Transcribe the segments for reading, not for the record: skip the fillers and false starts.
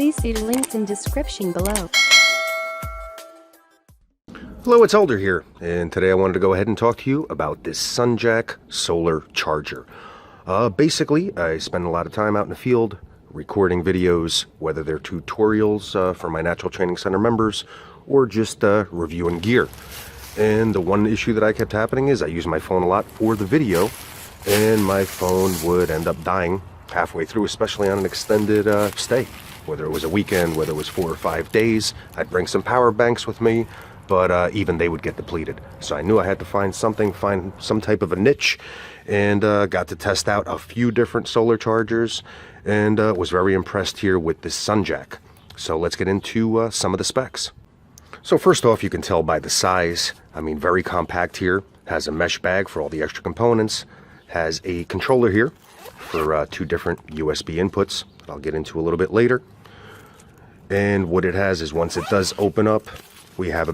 Please see links in description below. Hello, it's Elder here, and today I wanted to go ahead and talk to you about this SunJack solar charger. Basically, I spend a lot of time out in the field recording videos, whether they're tutorials for my Natural Training Center members or just reviewing gear. And the one issue that I kept happening is I use my phone a lot for the video, and my phone would end up dying halfway through, especially on an extended stay. Whether it was a weekend, whether it was 4 or 5 days, I'd bring some power banks with me, but even they would get depleted. So I knew I had to find some type of a niche, and got to test out a few different solar chargers, and was very impressed here with this SunJack. So let's get into some of the specs. So first off, you can tell by the size, I mean, very compact here, has a mesh bag for all the extra components, has a controller here for 2 different USB inputs that I'll get into a little bit later. And what it has is, once it does open up, we have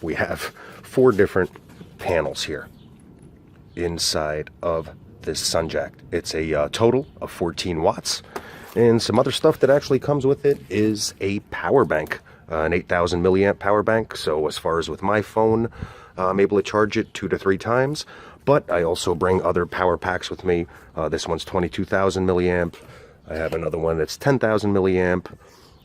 we have 4 different panels here inside of this SunJack. It's a total of 14 watts, and some other stuff that actually comes with it is a power bank, an 8,000 milliamp power bank. So as far as with my phone, I'm able to charge it 2 to 3 times, but I also bring other power packs with me. This one's 22,000 milliamp. I have another one that's 10,000 milliamp.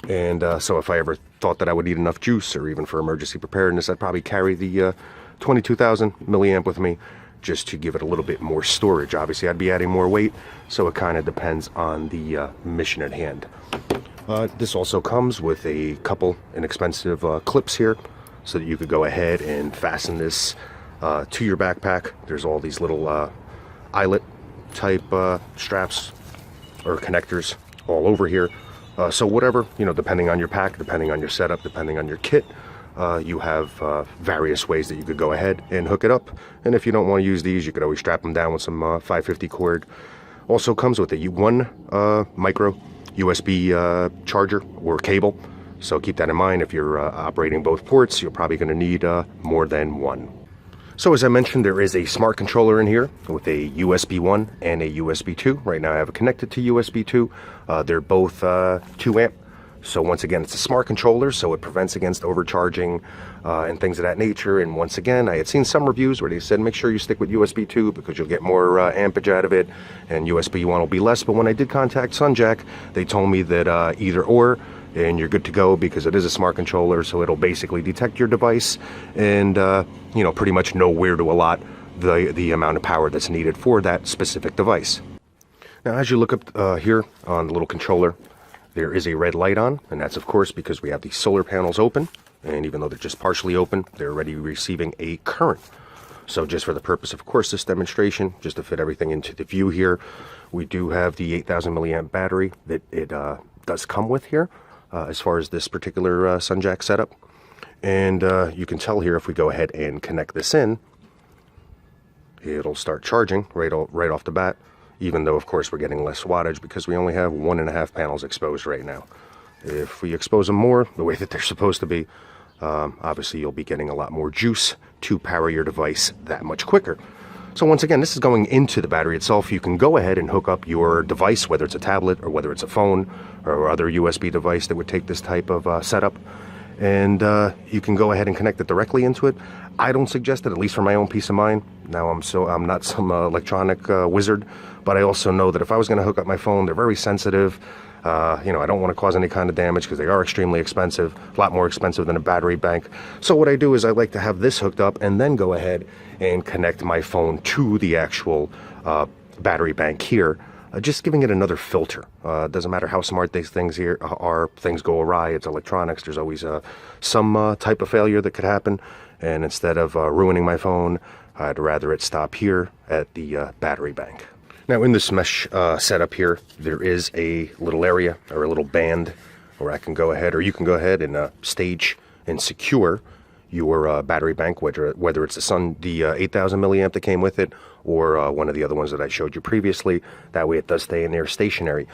And so if I ever thought that I would need enough juice, or even for emergency preparedness, I'd probably carry the 22,000 milliamp with me, just to give it a little bit more storage. Obviously, I'd be adding more weight, so it kind of depends on the mission at hand. This also comes with a couple inexpensive clips here, so that you could go ahead and fasten this to your backpack. There's all these little eyelet type straps or connectors all over here. So whatever, depending on your pack, depending on your setup, depending on your kit, you have various ways that you could go ahead and hook it up. And if you don't want to use these, you could always strap them down with some 550 cord. Also comes with a one micro USB charger or cable. So keep that in mind. If you're operating both ports, you're probably going to need more than one. So as I mentioned, there is a smart controller in here with a USB 1 and a USB 2. Right now I have it connected to USB 2. They're both 2 amp. So once again, it's a smart controller, so it prevents against overcharging and things of that nature. And once again, I had seen some reviews where they said make sure you stick with USB 2 because you'll get more ampage out of it, and USB 1 will be less. But when I did contact SunJack, they told me that either or, and you're good to go, because it is a smart controller, so it'll basically detect your device and pretty much know where to allot the amount of power that's needed for that specific device. Now, as you look up here on the little controller, there is a red light on, and that's of course because we have the solar panels open, and even though they're just partially open, they're already receiving a current. So just for the purpose of course this demonstration, just to fit everything into the view here, we do have the 8,000 milliamp battery that it does come with here. As far as this particular SunJack setup. And you can tell here, if we go ahead and connect this in, it'll start charging right off the bat, even though of course we're getting less wattage because we only have 1.5 panels exposed right now. If we expose them more the way that they're supposed to be, obviously you'll be getting a lot more juice to power your device that much quicker. So once again, this is going into the battery itself. You can go ahead and hook up your device, whether it's a tablet or whether it's a phone or other USB device that would take this type of setup. And you can go ahead and connect it directly into it. I don't suggest it, at least for my own peace of mind. Now, I'm not some electronic wizard, but I also know that if I was going to hook up my phone, they're very sensitive. I don't want to cause any kind of damage because they are extremely expensive, a lot more expensive than a battery bank. So what I do is I like to have this hooked up and then go ahead and connect my phone to the actual battery bank here, just giving it another filter. Doesn't matter how smart these things here are, things go awry, it's electronics, there's always some type of failure that could happen, and instead of ruining my phone, I'd rather it stop here at the battery bank. Now in this mesh setup here, there is a little area or a little band where I can go ahead, or you can go ahead and stage and secure your battery bank, whether it's the 8,000 milliamp that came with it, or one of the other ones that I showed you previously. That way it does stay in there stationary.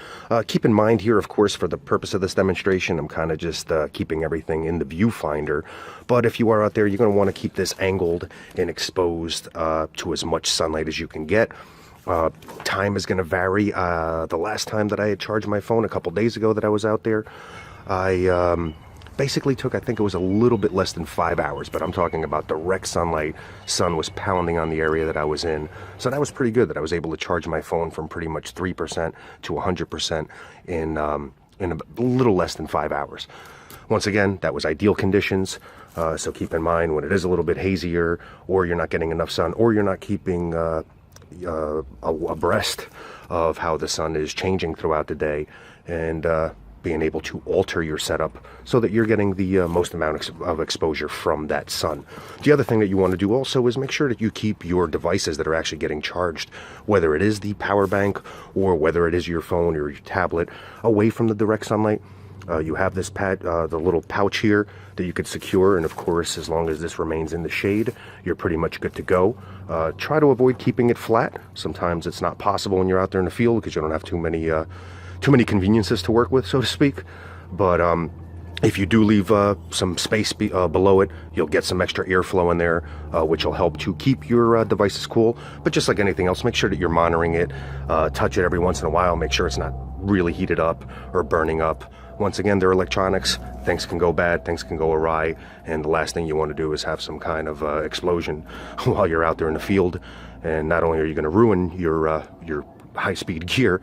Keep in mind here, of course, for the purpose of this demonstration, I'm kind of just keeping everything in the viewfinder. But if you are out there, you're going to want to keep this angled and exposed to as much sunlight as you can get. Time is going to vary. The last time that I had charged my phone a couple days ago that I was out there, I basically took, I think it was a little bit less than 5 hours, but I'm talking about direct sunlight. Sun was pounding on the area that I was in. So that was pretty good that I was able to charge my phone from pretty much 3% to 100% in a little less than 5 hours. Once again, that was ideal conditions. So keep in mind when it is a little bit hazier, or you're not getting enough sun, or you're not keeping abreast of how the sun is changing throughout the day, and being able to alter your setup so that you're getting the most amount of exposure from that sun. The other thing that you want to do also is make sure that you keep your devices that are actually getting charged, whether it is the power bank or whether it is your phone or your tablet, away from the direct sunlight. You have this the little pouch here that you could secure, and of course, as long as this remains in the shade, you're pretty much good to go. Try to avoid keeping it flat. Sometimes it's not possible when you're out there in the field because you don't have too many conveniences to work with, so to speak. But if you do leave some space below it, you'll get some extra airflow in there, which will help to keep your devices cool. But just like anything else, make sure that you're monitoring it. Touch it every once in a while. Make sure it's not really heated up or burning up. Once again, they're electronics. Things can go bad, things can go awry, and the last thing you want to do is have some kind of explosion while you're out there in the field. And not only are you going to ruin your high-speed gear,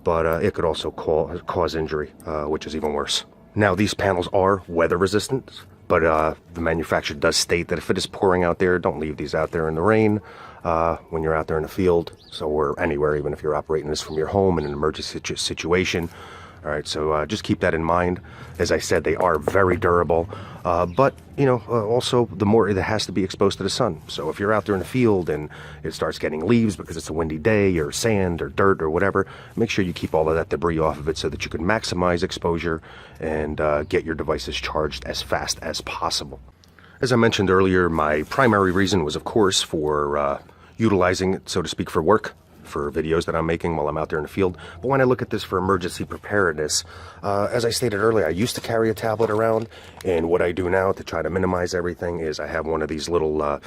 but it could also cause injury, which is even worse. Now, these panels are weather resistant, but the manufacturer does state that if it is pouring out there, don't leave these out there in the rain when you're out there in the field, or anywhere, even if you're operating this from your home in an emergency situation. All right, so just keep that in mind. As I said, they are very durable, but also the more it has to be exposed to the sun. So if you're out there in the field and it starts getting leaves because it's a windy day, or sand or dirt or whatever, make sure you keep all of that debris off of it so that you can maximize exposure and get your devices charged as fast as possible. As I mentioned earlier, my primary reason was, of course, for utilizing it, so to speak, for work, for videos that I'm making while I'm out there in the field. But when I look at this for emergency preparedness, as I stated earlier, I used to carry a tablet around, and what I do now to try to minimize everything is I have one of these little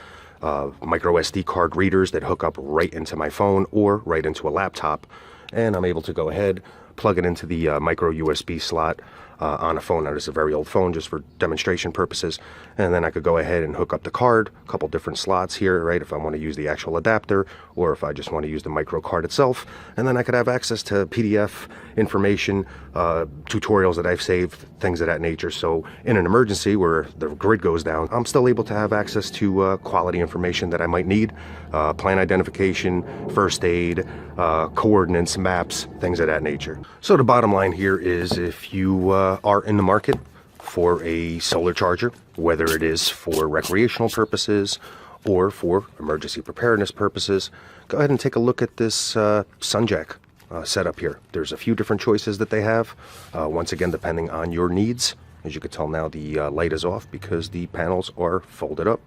micro SD card readers that hook up right into my phone or right into a laptop, and I'm able to go ahead, plug it into the micro USB slot on a phone. Now, this is a very old phone just for demonstration purposes, and then I could go ahead and hook up the card, a couple different slots here, right, if I want to use the actual adapter or if I just want to use the micro card itself, and then I could have access to PDF information, tutorials that I've saved, things of that nature. So in an emergency where the grid goes down, I'm still able to have access to quality information that I might need, plan identification, first aid, coordinates, maps, things of that nature. So the bottom line here is, if you are in the market for a solar charger, whether it is for recreational purposes or for emergency preparedness purposes, go ahead and take a look at this SunJack setup here. There's a few different choices that they have, once again depending on your needs. As you can tell now, the light is off because the panels are folded up.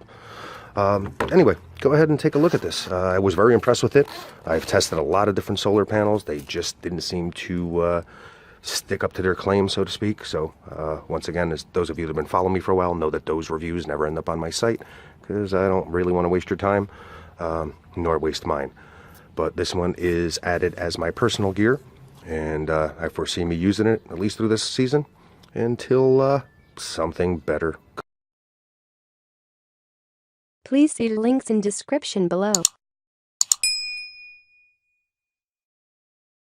Anyway, go ahead and take a look at this. I was very impressed with it. I've tested a lot of different solar panels. They just didn't seem to stick up to their claim, so to speak. So once again, as those of you that have been following me for a while know that those reviews never end up on my site, because I don't really want to waste your time, nor waste mine. But this one is added as my personal gear, and I foresee me using it at least through this season until something better. Please see links in description below.